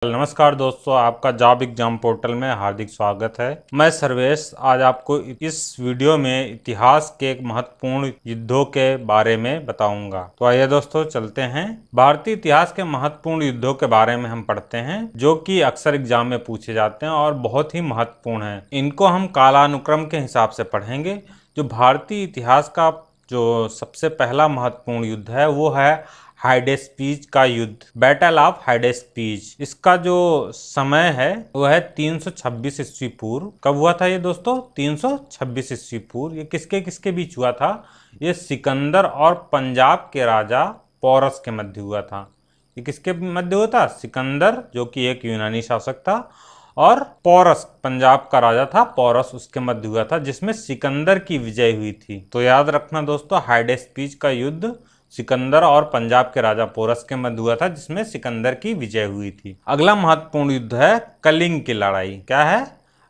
नमस्कार दोस्तों, आपका जॉब एग्जाम पोर्टल में हार्दिक स्वागत है। मैं सर्वेश आज आपको इस वीडियो में इतिहास के एक महत्वपूर्ण युद्धों के बारे में बताऊंगा। तो आइए दोस्तों चलते हैं। भारतीय इतिहास के महत्वपूर्ण युद्धों के बारे में हम पढ़ते हैं, जो कि अक्सर एग्जाम में पूछे जाते हैं और बहुत ही महत्वपूर्ण हैं। इनको हम कालानुक्रम के हिसाब से पढ़ेंगे। जो भारतीय इतिहास का जो सबसे पहला महत्वपूर्ण युद्ध है वो है हाइडेस्पीज का युद्ध, बैटल ऑफ हाइडेस्पीज। इसका जो समय है वो है 326 ईस्वी पूर्व। कब हुआ था ये दोस्तों? 326 ईस्वी पूर्व। ये किसके किसके बीच हुआ था? ये सिकंदर और पंजाब के राजा पोरस के मध्य हुआ था। ये किसके मध्य हुआ था? सिकंदर, जो कि एक यूनानी शासक था, और पोरस, पंजाब का राजा था पोरस, उसके मध्य हुआ था, जिसमें सिकंदर की विजय हुई थी। तो याद रखना दोस्तों, हाइडेस्पीज का युद्ध सिकंदर और पंजाब के राजा पोरस के मध्य हुआ था, जिसमें सिकंदर की विजय हुई थी। अगला महत्वपूर्ण युद्ध है कलिंग की लड़ाई। क्या है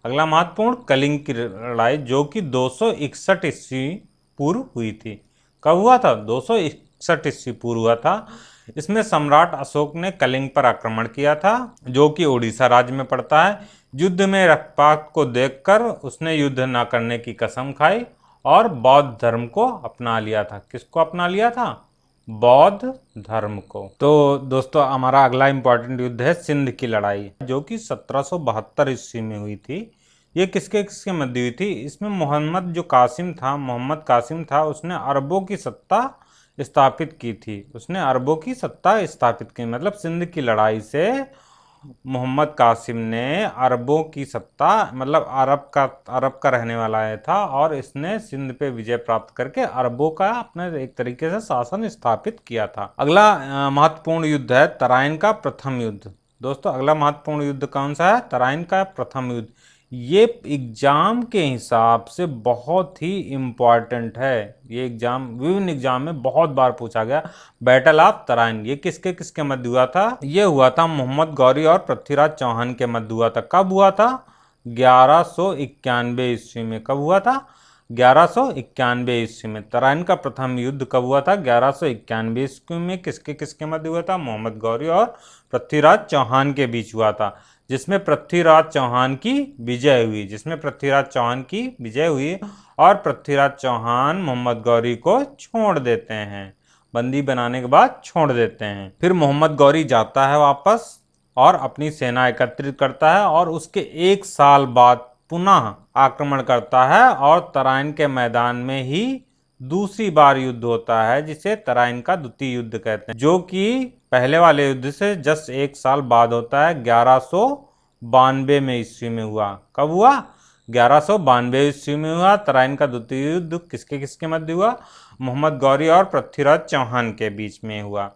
अगला महत्वपूर्ण? कलिंग की लड़ाई, जो कि 261 ईस्वी पूर्व हुई थी। कब हुआ था? 261 ईस्वी पूर्व हुआ था। इसमें सम्राट अशोक ने कलिंग पर आक्रमण किया था, जो कि उड़ीसा राज्य में पड़ता है। युद्ध में रक्तपात को देखकर उसने युद्ध न करने की कसम खाई और बौद्ध धर्म को अपना लिया था। किसको अपना लिया था? बौद्ध धर्म को। तो दोस्तों, हमारा अगला इंपॉर्टेंट युद्ध है सिंध की लड़ाई, जो कि 1772 ईस्वी में हुई थी। ये किसके किसके मध्य हुई थी? इसमें मोहम्मद कासिम था, उसने अरबों की सत्ता स्थापित की थी। उसने अरबों की सत्ता स्थापित की, मतलब सिंध की लड़ाई से मोहम्मद कासिम ने अरबों की सत्ता, मतलब अरब का रहने वाला है था, और इसने सिंध पे विजय प्राप्त करके अरबों का अपने एक तरीके से शासन स्थापित किया था। अगला महत्वपूर्ण युद्ध है तराइन का प्रथम युद्ध। दोस्तों, अगला महत्वपूर्ण युद्ध कौन सा है? तराइन का प्रथम युद्ध। ये एग्जाम के हिसाब से बहुत ही इम्पॉर्टेंट है। ये विभिन्न एग्जाम में बहुत बार पूछा गया। बैटल ऑफ तराइन, ये किसके किसके मध्य हुआ था? ये हुआ था मोहम्मद गौरी और पृथ्वीराज चौहान के मध्य हुआ था। कब हुआ था? 1191 ईस्वी में। कब हुआ था? 1191 ईस्वी में। तराइन का प्रथम युद्ध कब हुआ था? 1191 ईस्वी में। किसके किसके मध्य हुआ था? मोहम्मद गौरी और पृथ्वीराज चौहान के बीच हुआ था, जिसमें पृथ्वीराज चौहान की विजय हुई और पृथ्वीराज चौहान मोहम्मद गौरी को छोड़ देते हैं। बंदी बनाने के बाद छोड़ देते हैं। फिर मोहम्मद गौरी जाता है वापस और अपनी सेना एकत्रित करता है, और उसके एक साल बाद पुनः आक्रमण करता है, और तराइन के मैदान में ही दूसरी बार युद्ध होता है, जिसे तराइन का द्वितीय युद्ध कहते हैं, जो कि पहले वाले युद्ध से जस्ट एक साल बाद होता है। 1192 में ईस्वी में हुआ। कब हुआ? 1192 ईस्वी में हुआ। तराइन का द्वितीय युद्ध किसके किसके मध्य हुआ? मोहम्मद गौरी और पृथ्वीराज चौहान के बीच में हुआ।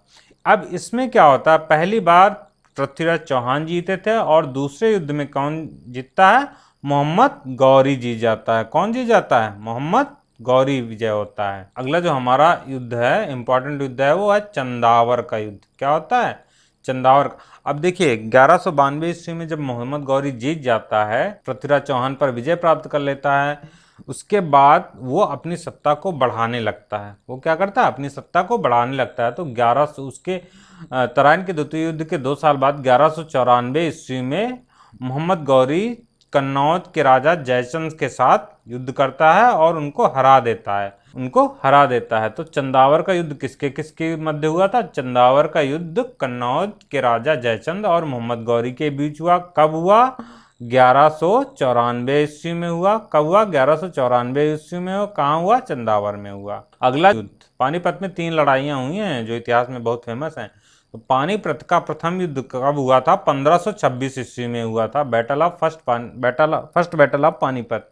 अब इसमें क्या होता है? पहली बार पृथ्वीराज चौहान जीते थे, और दूसरे युद्ध में कौन जीतता है? मोहम्मद गौरी जीत जाता है। कौन जीत जाता है? मोहम्मद गौरी विजय होता है। अगला जो हमारा युद्ध है, इंपॉर्टेंट युद्ध है, वो है चंदावर का युद्ध। क्या होता है? चंदावर। अब देखिए, 1192 ईस्वी में जब मोहम्मद गौरी जीत जाता है, पृथ्वीराज चौहान पर विजय प्राप्त कर लेता है, उसके बाद वो अपनी सत्ता को बढ़ाने लगता है। वो क्या करता है? अपनी सत्ता को बढ़ाने लगता है। तो 1100 उसके तराइन के द्वितीय युद्ध के 2 साल बाद 1194 ईस्वी में मोहम्मद गौरी कन्नौज के राजा जयचंद के साथ युद्ध करता है और उनको हरा देता है। तो चंदावर का युद्ध किसके किसके मध्य हुआ था? चंदावर का युद्ध कन्नौज के राजा जयचंद और मोहम्मद गौरी के बीच हुआ। कब हुआ? 1194 ईस्वी में हुआ। कब हुआ? 1194 ईस्वी में हुआ। कहाँ हुआ? चंदावर में हुआ। अगला युद्ध, पानीपत में 3 लड़ाइयां हुई हैं जो इतिहास में बहुत फेमस हैं। तो पानीपत का प्रथम युद्ध कब हुआ था? 1526 ईस्वी में हुआ था। First battle of Panipat.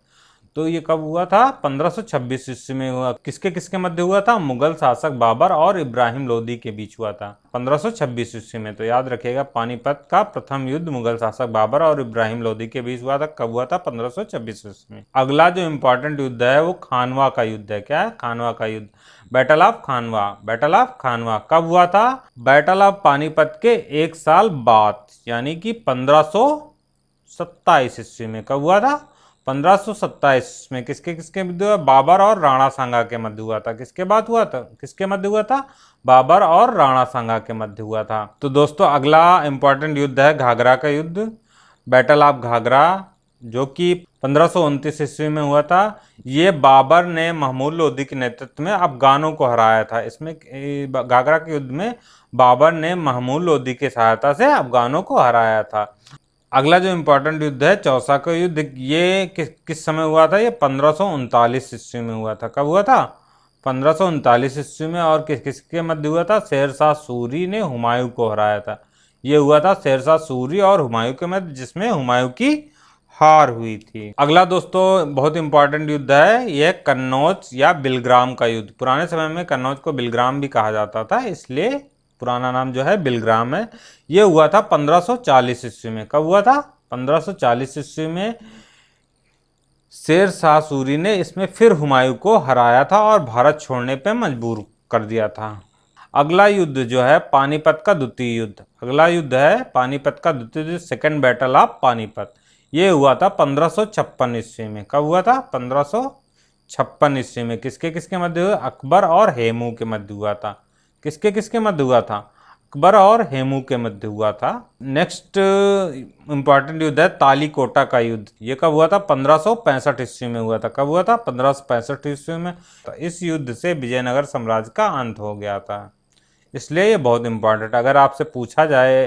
तो ये कब हुआ था? 1526 ईस्वी में हुआ। किसके किसके मध्य हुआ था? मुगल शासक बाबर और इब्राहिम लोदी के बीच हुआ था 1526 ईस्वी में। तो याद रखिएगा, पानीपत का प्रथम युद्ध मुगल शासक बाबर और इब्राहिम लोदी के बीच हुआ था। कब हुआ था? 1526 ईस्वी में। अगला जो इंपॉर्टेंट युद्ध है वो खानवा का युद्ध है। क्या है? खानवा का युद्ध, बैटल ऑफ खानवा। कब हुआ था? बैटल ऑफ पानीपत के एक साल बाद, यानी कि 1527 ईस्वी में। कब हुआ था? 1527 में किसके किसके मध्य हुआ? बाबर और राणा सांगा के मध्य हुआ था। किसके बाद हुआ था? किसके मध्य हुआ था? बाबर और राणा सांगा के मध्य हुआ था। तो दोस्तों अगला इंपॉर्टेंट युद्ध है घाघरा का युद्ध, बैटल ऑफ घाघरा, जो कि 1529 ईस्वी में हुआ था। ये बाबर ने महमूद लोदी के नेतृत्व में अफगानों को हराया था। इसमें घाघरा के युद्ध में बाबर ने महमूद लोदी की सहायता से अफगानों को हराया था। अगला जो इम्पोर्टेंट युद्ध है चौसा का युद्ध, ये किस समय हुआ था? ये 1539 ईस्वी में हुआ था। कब हुआ था? 1539 ईस्वी में। और किसके मध्य हुआ था? शेरशाह सूरी ने हुमायूं को हराया था। ये हुआ था शेरशाह सूरी और हुमायूं के मध्य, जिसमें हुमायूं की हार हुई थी। अगला दोस्तों बहुत इंपॉर्टेंट युद्ध है, यह कन्नौज या बिलग्राम का युद्ध। पुराने समय में कन्नौज को बिलग्राम भी कहा जाता था, इसलिए पुराना नाम जो है बिलग्राम है। यह हुआ था 1540 ईस्वी में। कब हुआ था? 1540 ईस्वी में। शेरशाह सूरी ने इसमें फिर हुमायूं को हराया था और भारत छोड़ने पर मजबूर कर दिया था। अगला युद्ध जो है पानीपत का द्वितीय युद्ध। अगला युद्ध है पानीपत का द्वितीय युद्ध, सेकेंड बैटल ऑफ पानीपत। ये हुआ था 1556 ईस्वी में। कब हुआ था? 1556 ईस्वी में। किसके किसके मध्य हुआ? अकबर और हेमू के मध्य हुआ था। किसके किसके मध्य हुआ था? अकबर और हेमू के मध्य हुआ था। नेक्स्ट इंपॉर्टेंट युद्ध है तालीकोटा का युद्ध। ये कब हुआ था? 1565 ईस्वी में हुआ था। कब हुआ था? 1565 ईस्वी में। तो इस युद्ध से विजयनगर साम्राज्य का अंत हो गया था, इसलिए ये बहुत इंपॉर्टेंट। अगर आपसे पूछा जाए,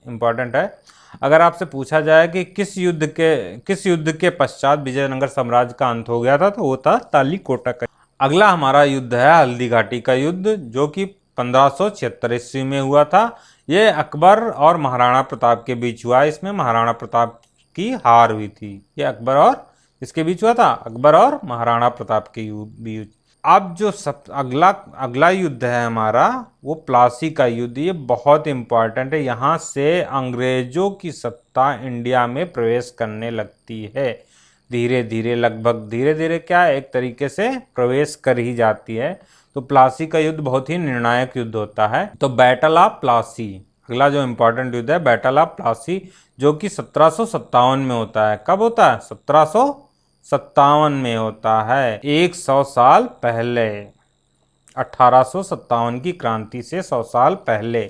इंपॉर्टेंट है, अगर आपसे पूछा जाए कि किस युद्ध के पश्चात विजयनगर साम्राज्य का अंत हो गया था, तो वो था तालीकोटा का। अगला हमारा युद्ध है हल्दी घाटी का युद्ध, जो कि 1576 ईस्वी में हुआ था। ये अकबर और महाराणा प्रताप के बीच हुआ। इसमें महाराणा प्रताप की हार हुई थी। ये अकबर और इसके बीच हुआ था, अकबर और महाराणा प्रताप के बीच। अब जो अगला युद्ध है हमारा, वो प्लासी का युद्ध। ये बहुत इंपॉर्टेंट है। यहाँ से अंग्रेजों की सत्ता इंडिया में प्रवेश करने लगती है धीरे धीरे, लगभग धीरे धीरे, क्या एक तरीके से प्रवेश कर ही जाती है। तो प्लासी का युद्ध बहुत ही निर्णायक युद्ध होता है। तो बैटल ऑफ प्लासी, अगला जो इंपॉर्टेंट युद्ध है बैटल ऑफ प्लासी, जो कि 1757 में होता है। कब होता है? 1757 में होता है, 100 साल पहले। 1857 की क्रांति से 100 साल पहले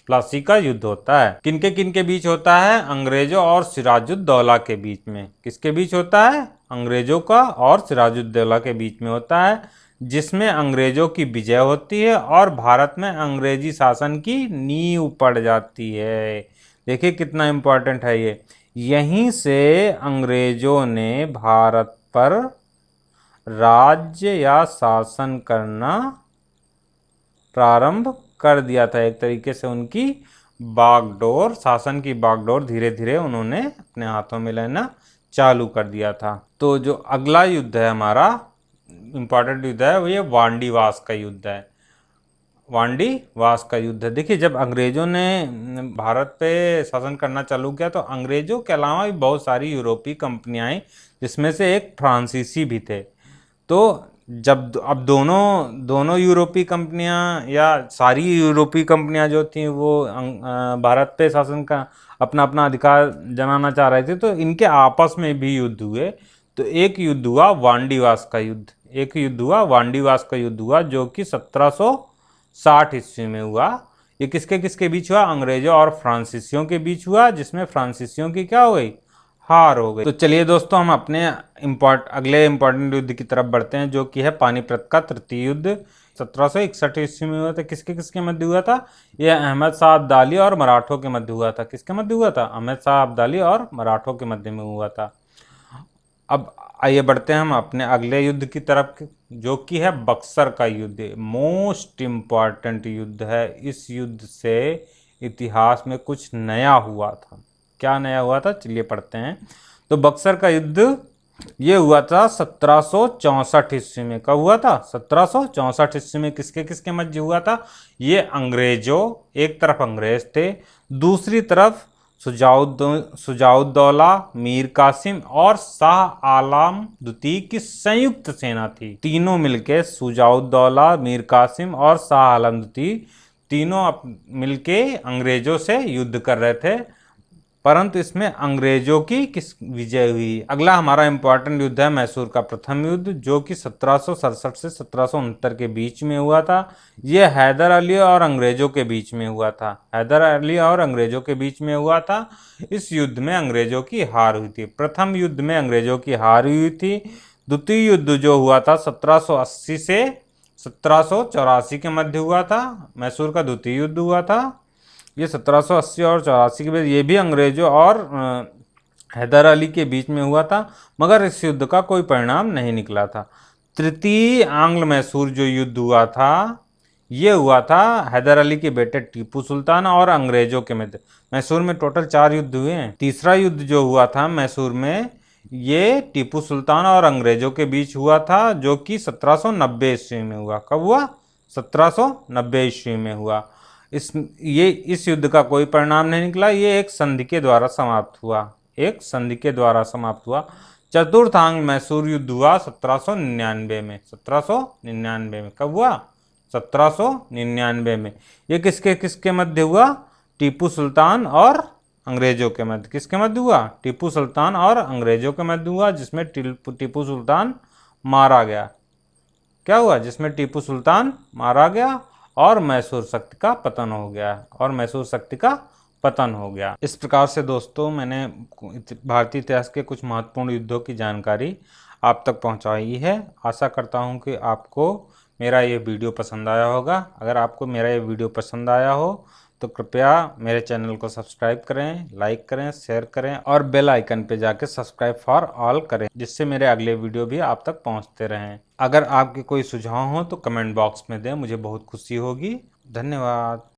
प्लासी का युद्ध होता है। किनके बीच होता है? अंग्रेजों और सिराजुद्दौला के बीच में। किसके बीच होता है? अंग्रेजों का और सिराजुद्दौला के बीच में होता है, जिसमें अंग्रेजों की विजय होती है और भारत में अंग्रेजी शासन की नींव पड़ जाती है। देखिए कितना इंपॉर्टेंट है ये। यहीं से अंग्रेजों ने भारत पर राज्य या शासन करना प्रारंभ कर दिया था। एक तरीके से उनकी बागडोर, शासन की बागडोर धीरे धीरे उन्होंने अपने हाथों में लेना चालू कर दिया था। तो जो अगला युद्ध है हमारा इंपॉर्टेंट युद्ध है, वो ये वांडीवास का युद्ध है। वांडीवास का युद्ध है। देखिए जब अंग्रेजों ने भारत पे शासन करना चालू किया, तो अंग्रेजों के अलावा भी बहुत सारी यूरोपीय कंपनियां आई, जिसमें से एक फ्रांसीसी भी थे। तो जब अब दोनों यूरोपीय कंपनियां या सारी यूरोपीय कंपनियां जो थी वो भारत पे शासन का अपना अपना अधिकार जमाना चाह रहे थे, तो इनके आपस में भी युद्ध हुए। तो एक युद्ध हुआ वांडीवास का युद्ध, वांडीवास का युद्ध हुआ, जो कि 1760 ईस्वी में हुआ। ये किसके किसके बीच हुआ? अंग्रेजों और फ्रांसीसियों के बीच हुआ, जिसमें फ्रांसीसियों की क्या हो गई? हार हो गई। तो चलिए दोस्तों हम अपने अगले इंपॉर्टेंट युद्ध की तरफ बढ़ते हैं, जो कि है पानीपत का तृतीय युद्ध। 1761 ईस्वी में हुआ था। किसके किसके मध्य हुआ था? यह अहमद शाह अब्दाली और मराठों के मध्य हुआ था। किसके मध्य हुआ था? अहमद शाह अब्दाली और मराठों के मध्य में हुआ था। अब आइए बढ़ते हैं हम अपने अगले युद्ध की तरफ, जो कि है बक्सर का युद्ध। मोस्ट इम्पॉर्टेंट युद्ध है। इस युद्ध से इतिहास में कुछ नया हुआ था। क्या नया हुआ था? चलिए पढ़ते हैं। तो बक्सर का युद्ध ये हुआ था 1764 ईस्वी में। कब हुआ था? 1764 ईस्वी में। किसके किसके मध्य हुआ था? ये अंग्रेजों, एक तरफ अंग्रेज थे, दूसरी तरफ सुजाउद्दौला, मीर कासिम और शाह आलम द्वितीय की संयुक्त सेना थी। तीनों मिलके, सुजाउद्दौला, मीर कासिम और शाह आलम द्वितीय, तीनों मिलके अंग्रेजों से युद्ध कर रहे थे परंतु इसमें अंग्रेजों की किस विजय हुई। अगला हमारा इंपॉर्टेंट युद्ध है मैसूर का प्रथम युद्ध, जो कि 1767 से 1769 के बीच में हुआ था। यह हैदर अली और अंग्रेजों के बीच में हुआ था। हैदर अली और अंग्रेजों के बीच में हुआ था। इस युद्ध में अंग्रेजों की हार हुई थी। प्रथम युद्ध में अंग्रेजों की हार हुई थी। द्वितीय युद्ध जो हुआ था 1780 से 1784 के मध्य हुआ था। मैसूर का द्वितीय युद्ध हुआ था। ये 1780 और 84 के बीच, ये भी अंग्रेजों और हैदर अली के बीच में हुआ था, मगर इस युद्ध का कोई परिणाम नहीं निकला था। तृतीय आंग्ल मैसूर जो युद्ध हुआ था, ये हुआ था हैदर अली के बेटे टीपू सुल्तान और अंग्रेजों के मध्य। मैसूर में टोटल 4 युद्ध हुए हैं। तीसरा युद्ध जो हुआ था मैसूर में, ये टीपू सुल्तान और अंग्रेजों के बीच हुआ था, जो कि 1790 ईस्वी में हुआ। कब हुआ? 1790 ईस्वी में हुआ। इस युद्ध का कोई परिणाम नहीं निकला। ये एक संधि के द्वारा समाप्त हुआ। एक संधि के द्वारा समाप्त हुआ। चतुर्थांग मैसूर युद्ध हुआ 1799 में। 1799 में कब हुआ? 1799 में। ये किसके किसके मध्य हुआ? टीपू सुल्तान और अंग्रेजों के मध्य। किसके मध्य हुआ? टीपू सुल्तान और अंग्रेजों के मध्य हुआ, जिसमें टीपू सुल्तान मारा गया। क्या हुआ? जिसमें टीपू सुल्तान मारा गया और मैसूर शक्ति का पतन हो गया। और मैसूर शक्ति का पतन हो गया। इस प्रकार से दोस्तों मैंने भारतीय इतिहास के कुछ महत्वपूर्ण युद्धों की जानकारी आप तक पहुंचाई है। आशा करता हूं कि आपको मेरा ये वीडियो पसंद आया होगा। अगर आपको मेरा ये वीडियो पसंद आया हो तो कृपया मेरे चैनल को सब्सक्राइब करें, लाइक करें, शेयर करें और बेल आइकन पे जाके सब्सक्राइब फॉर ऑल करें, जिससे मेरे अगले वीडियो भी आप तक पहुंचते रहें। अगर आपके कोई सुझाव हो तो कमेंट बॉक्स में दें, मुझे बहुत खुशी होगी। धन्यवाद।